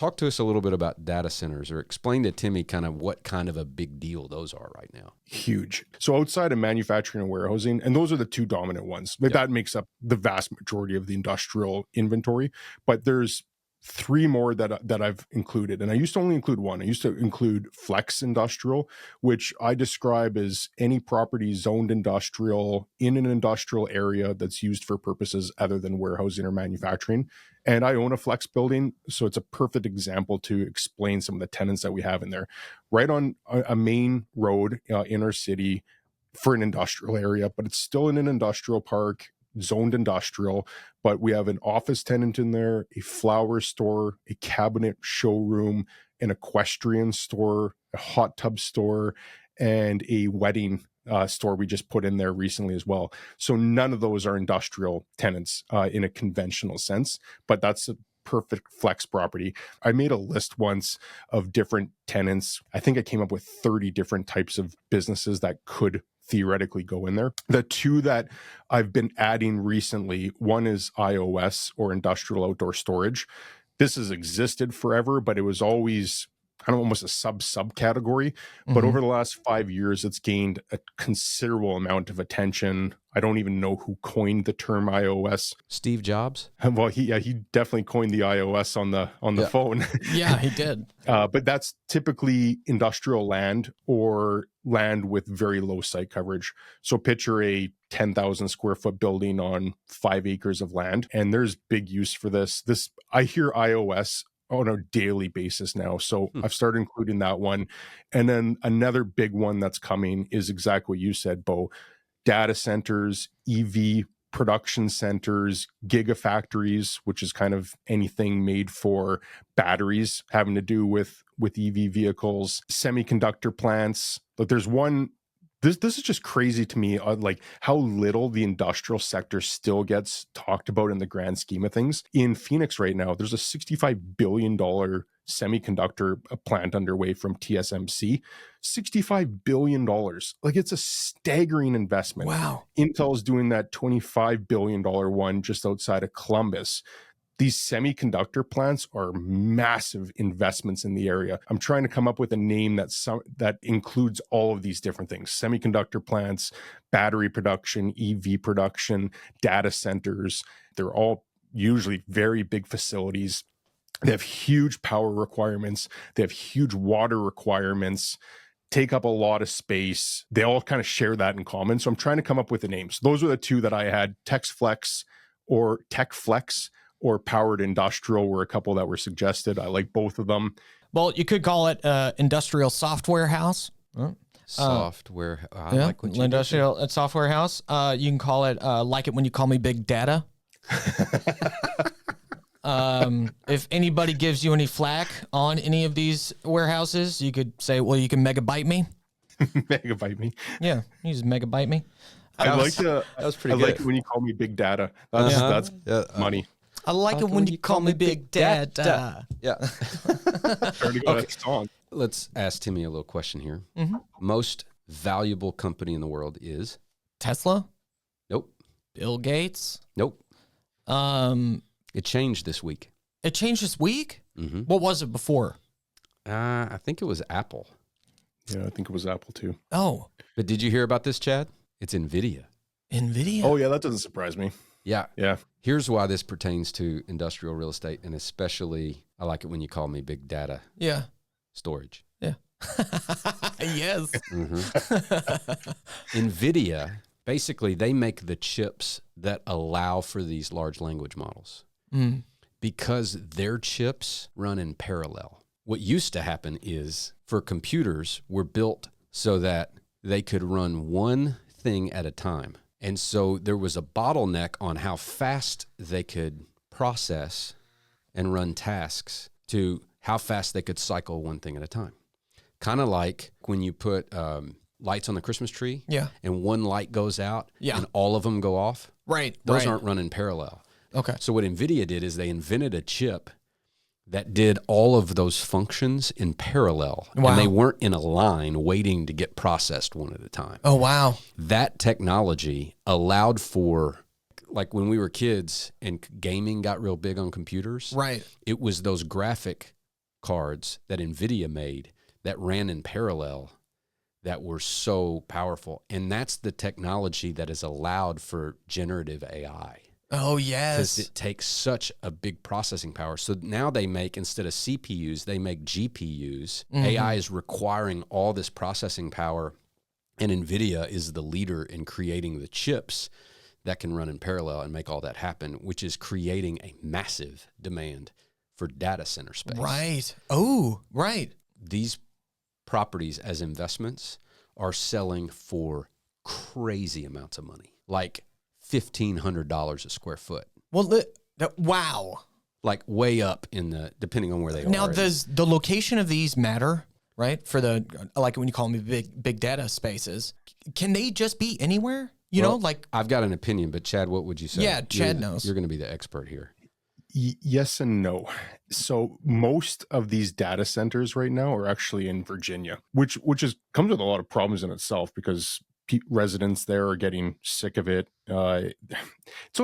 talk to us a little bit about data centers, or explain to Timmy kind of what kind of a big deal those are right now. Huge. So outside of manufacturing and warehousing, and those are the two dominant ones, that makes up the vast majority of the industrial inventory. But there's three more that I've included. And I used to only include one. I used to include flex industrial, which I describe as any property zoned industrial in an industrial area that's used for purposes other than warehousing or manufacturing. And I own a flex building, so it's a perfect example to explain some of the tenants that we have in there. Right on a main road in our city for an industrial area, but it's still in an industrial park, zoned industrial, but we have an office tenant in there, a flower store, a cabinet showroom, an equestrian store, a hot tub store, and a wedding store we just put in there recently as well. So none of those are industrial tenants in a conventional sense, but that's a perfect flex property. I made a list once of different tenants. I think I came up with 30 different types of businesses that could theoretically go in there. The two that I've been adding recently, one is IOS, or industrial outdoor storage. This has existed forever, but it was always kind of almost a subcategory. But over the last 5 years, it's gained a considerable amount of attention. I don't even know who coined the term iOS. Steve Jobs? Well, he definitely coined the iOS on the phone. Yeah, he did. But that's typically industrial land or land with very low site coverage. So picture a 10,000 square foot building on 5 acres of land. And there's big use for this. I hear iOS on a daily basis now. So I've started including that one. And then another big one that's coming is exactly what you said, Bo. Data centers, EV production centers, gigafactories, which is kind of anything made for batteries having to do with EV vehicles, semiconductor plants. But there's one, this is just crazy to me, like how little the industrial sector still gets talked about in the grand scheme of things. In Phoenix right now, there's a $65 billion semiconductor plant underway from TSMC. $65 billion. Like, it's a staggering investment. Wow. Intel's doing that $25 billion one just outside of Columbus. These semiconductor plants are massive investments in the area. I'm trying to come up with a name that includes all of these different things: semiconductor plants, battery production, EV production, data centers. They're all usually very big facilities. They have huge power requirements. They have huge water requirements, take up a lot of space. They all kind of share that in common. So I'm trying to come up with the names. Those are the two that I had: TechFlex or Powered Industrial were a couple that were suggested. I like both of them. Well, you could call it industrial software house. Software. I Yeah, like what you industrial software house. You can call it like it when you call me big data. If anybody gives you any flack on any of these warehouses, you could say, well, you can megabyte me. Megabyte me. Yeah, you just megabyte me. That was pretty good. I like it when you call me big data. That's money. I like it when you call me big data. Yeah. Starting to go that song. Let's ask Timmy a little question here. Most valuable company in the world is? Tesla? Nope. Bill Gates? Nope. It changed this week. It changed this week? What was it before? I think it was Apple. Yeah, I think it was Apple too. Oh. But did you hear about this, Chad? It's Nvidia. Nvidia? Oh yeah, that doesn't surprise me. Yeah. Yeah. Here's why this pertains to industrial real estate, and especially, I like it when you call me big data. Yeah. Storage. Yeah. Yes. Nvidia, basically, they make the chips that allow for these large language models. Because their chips run in parallel. What used to happen is, for computers, were built so that they could run one thing at a time. And so there was a bottleneck on how fast they could process and run tasks to how fast they could cycle one thing at a time. Kind of like when you put lights on the Christmas tree, and one light goes out, and all of them go off. Right. Those aren't running parallel. Okay. So what NVIDIA did is they invented a chip that did all of those functions in parallel. Wow. And they weren't in a line waiting to get processed one at a time. Oh, wow. That technology allowed for, like when we were kids and gaming got real big on computers. Right. It was those graphic cards that Nvidia made that ran in parallel that were so powerful. And that's the technology that is allowed for generative AI. Oh, yes. Because it takes such a big processing power. So now they make, instead of CPUs, they make GPUs. AI is requiring all this processing power, and NVIDIA is the leader in creating the chips that can run in parallel and make all that happen, which is creating a massive demand for data center space. Right. Oh, right. These properties as investments are selling for crazy amounts of money, like $1,500 a square foot. Well, wow. Like way up in the, depending on where they are. Now, does the location of these matter, right? For the, like when you call them big data spaces, can they just be anywhere? You know, like. I've got an opinion, but Chad, what would you say? Yeah, Chad knows. You're going to be the expert here. Yes and no. So most of these data centers right now are actually in Virginia, which comes with a lot of problems in itself because residents there are getting sick of it. So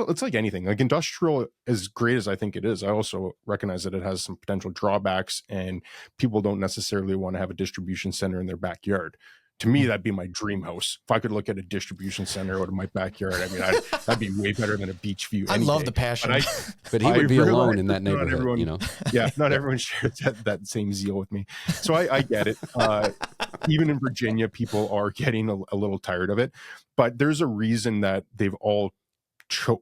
it's like anything, like industrial, as great as I think it is, I also recognize that it has some potential drawbacks, and people don't necessarily want to have a distribution center in their backyard. To me, that'd be my dream house. If I could look at a distribution center out of my backyard, I mean, that'd be way better than a beach view. I love the passion. But he would be alone in that neighborhood, everyone, you know? Yeah, not everyone shares that same zeal with me. So I get it. Even in Virginia, people are getting a little tired of it. But there's a reason that they've all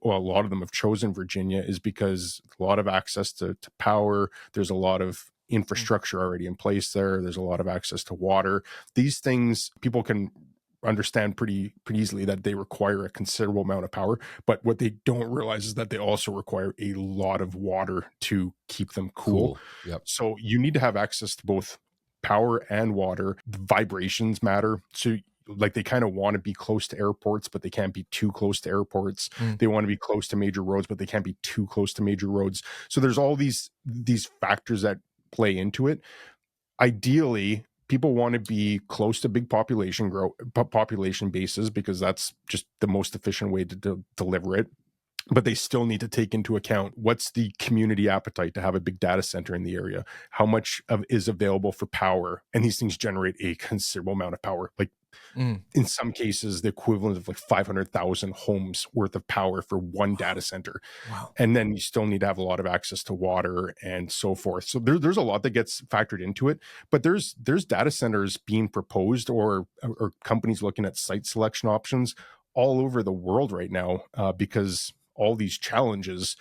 a lot of them have chosen Virginia, is because a lot of access to power. There's a lot of infrastructure already in place there. There's a lot of access to water. These things people can understand pretty easily that they require a considerable amount of power, but what they don't realize is that they also require a lot of water to keep them cool. Yep. So you need to have access to both power and water. The vibrations matter. So like they kind of want to be close to airports, but they can't be too close to airports. They want to be close to major roads, but they can't be too close to major roads. So there's all these factors that play into it. Ideally, people want to be close to big population bases because that's just the most efficient way to deliver it. But they still need to take into account what's the community appetite to have a big data center in the area, how much is available for power, and these things generate a considerable amount of power. Like in some cases, the equivalent of like 500,000 homes worth of power for one data center. Wow. And then you still need to have a lot of access to water and so forth. So there's a lot that gets factored into it. But there's data centers being proposed or companies looking at site selection options all over the world right now because all these challenges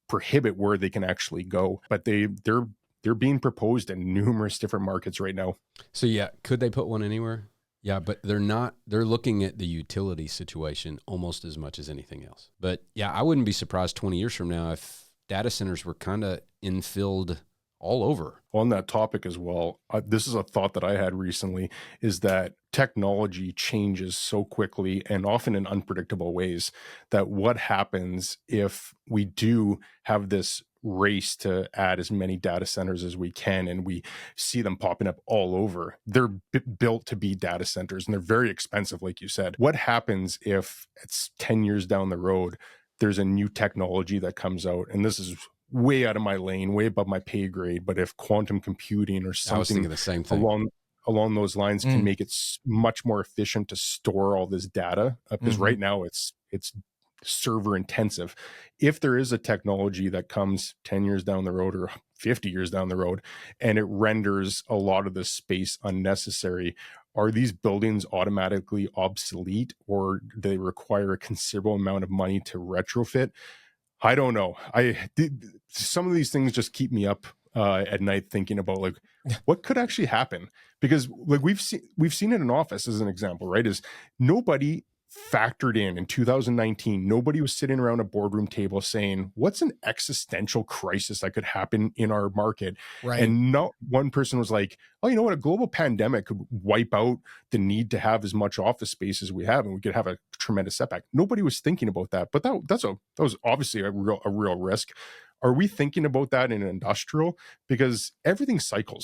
prohibit where they can actually go. But they're being proposed in numerous different markets right now. So yeah, could they put one anywhere? Yeah, but they're not. They're looking at the utility situation almost as much as anything else. But yeah, I wouldn't be surprised 20 years from now if data centers were kind of infilled all over. On that topic as well, this is a thought that I had recently, is that technology changes so quickly and often in unpredictable ways that what happens if we do have this race to add as many data centers as we can, and we see them popping up all over. They're built to be data centers and they're very expensive, like you said. What happens if it's 10 years down the road, there's a new technology that comes out, and this is way out of my lane, way above my pay grade, but if quantum computing or something I was thinking the same thing. along those lines can make it much more efficient to store all this data, because right now it's server intensive. If there is a technology that comes 10 years down the road or 50 years down the road and it renders a lot of this space unnecessary, are these buildings automatically obsolete, or do they require a considerable amount of money to retrofit? I don't know. Some of these things just keep me up at night thinking about like what could actually happen, because like we've seen it in office as an example, right? Is nobody factored in 2019, nobody was sitting around a boardroom table saying what's an existential crisis that could happen in our market, Right. And not one person was like, oh, you know what, a global pandemic could wipe out the need to have as much office space as we have, and we could have a tremendous setback. Nobody was thinking about that, but that was obviously a real risk. Are we thinking about that in industrial? Because everything cycle.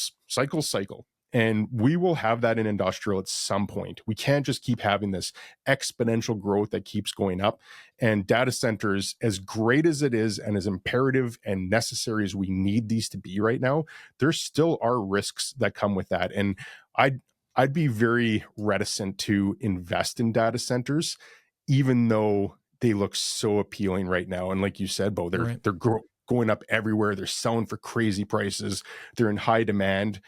And we will have that in industrial at some point. We can't just keep having this exponential growth that keeps going up. And data centers, as great as it is and as imperative and necessary as we need these to be right now, there still are risks that come with that. And I'd be very reticent to invest in data centers, even though they look so appealing right now. And like you said, Bo, they're going up everywhere. They're selling for crazy prices. They're in high demand.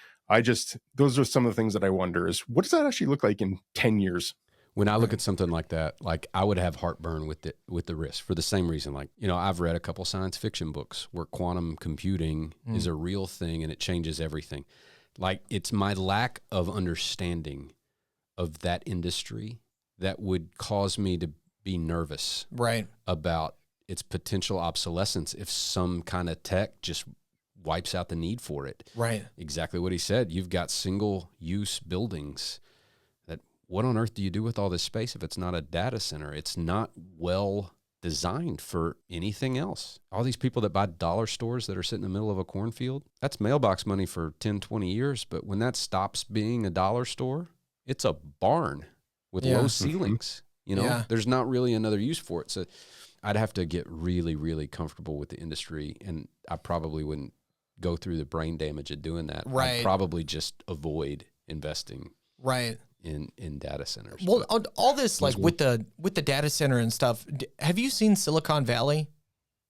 Those are some of the things that I wonder is, what does that actually look like in 10 years? When I look at something like that, like I would have heartburn with the risk for the same reason. Like, I've read a couple science fiction books where quantum computing is a real thing and it changes everything. Like, it's my lack of understanding of that industry that would cause me to be nervous about its potential obsolescence if some kind of tech just wipes out the need for it. Right. Exactly what he said. You've got single-use buildings that, what on earth do you do with all this space if it's not a data center? It's not well designed for anything else. All these people that buy dollar stores that are sitting in the middle of a cornfield, that's mailbox money for 10, 20 years. But when that stops being a dollar store, it's a barn with low ceilings. There's not really another use for it. So I'd have to get really, really comfortable with the industry, and I probably wouldn't go through the brain damage of doing that. Right. I'd probably just avoid investing in data centers. Well, all this, like with the data center and stuff, have you seen Silicon Valley,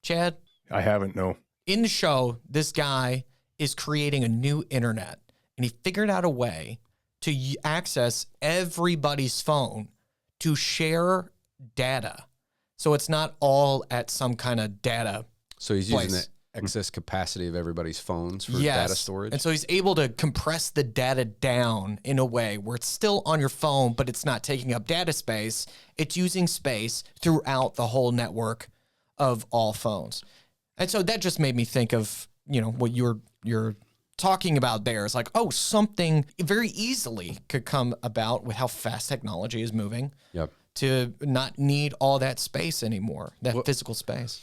Chad? I haven't, no. In the show, this guy is creating a new internet, and he figured out a way to access everybody's phone to share data. So it's not all at some kind of data. So he's using the excess capacity of everybody's phones for data storage. And so he's able to compress the data down in a way where it's still on your phone, but it's not taking up data space. It's using space throughout the whole network of all phones. And so that just made me think of, what you're talking about there. It's like, something very easily could come about with how fast technology is moving. Yep. To not need all that space anymore, physical space.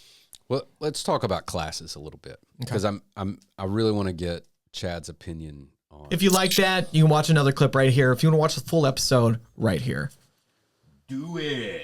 Well, let's talk about classes a little bit, because I really want to get Chad's opinion on. If you like that, you can watch another clip right here. If you want to watch the full episode, right here. Do it.